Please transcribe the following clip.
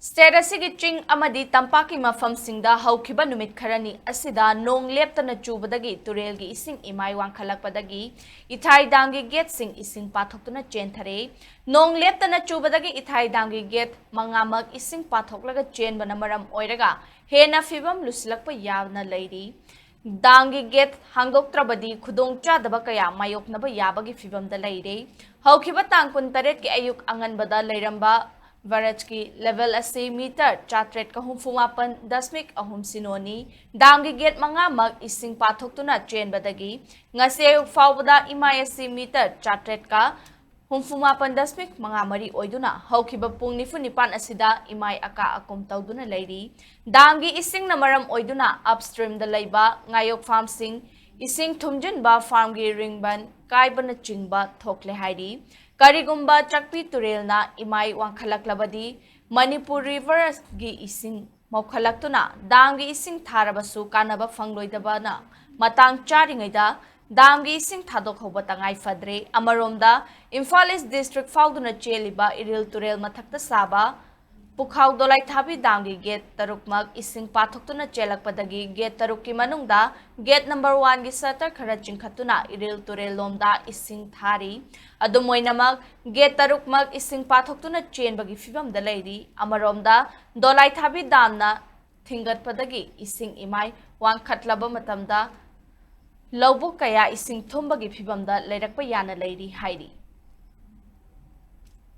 State asigi ching amadi tampaki mafamsingda haukiba numit kharani asida nong leptana chubadagi turelgi ising imai wangkhalakpadagi ithai dangi gate sing ising pathoktuna chenthare nong leptana chubadagi ithai dangi gate mangamak ising pathoklaga chenbana maram oiraga hena fibam lusilakpa yavna leiri dangi gate hangdoktrabadi khudong chadaba kaya mayoknaba yabagi fibamda leire haukiba tangkun taret ki ayuk anganbada leiramba Varajki level asi meter chatret ka humfumapan dasmik ahum sinoni dangi get manga mag ising pathoktuna chenbadagi ngasi ayuk fawbada imay asi meter chatret ka humfumapan dasmik manga mari oiduna haukiba pung nifunipan asida imay aka akum tawduna leiri dangi ising namaram oiduna upstream da leiba ngayok farm sing ising thumjin ba farm gi ringban kaibana chingba thokle hairi Karigumba chakpi turelna imai wangkhalaklabadi Manipur river gi ising mokkhalaktuna dangi ising tharabasu kanaba phangloidabana matang charingaida dangi ising thadok hoba tangai fadre amaromda Imphal district fauduna cheliba iril turel mathakta saba Pukhau Dolaithabi dangi gate tarukmak ising pathoktuna chelakpadagi gate tarukki manungda gate number 1 gi satar khara chingkhatuna iril turel lomda ising thari adumoinamak gate tarukmak ising pathoktuna chenbagi fibamda leiri amaromda Dolaithabi damna thingatpadagi ising imai wangkhatlaba matamda lawbuk kaya ising thumbagi fibamda leirakpa yana leiri hairi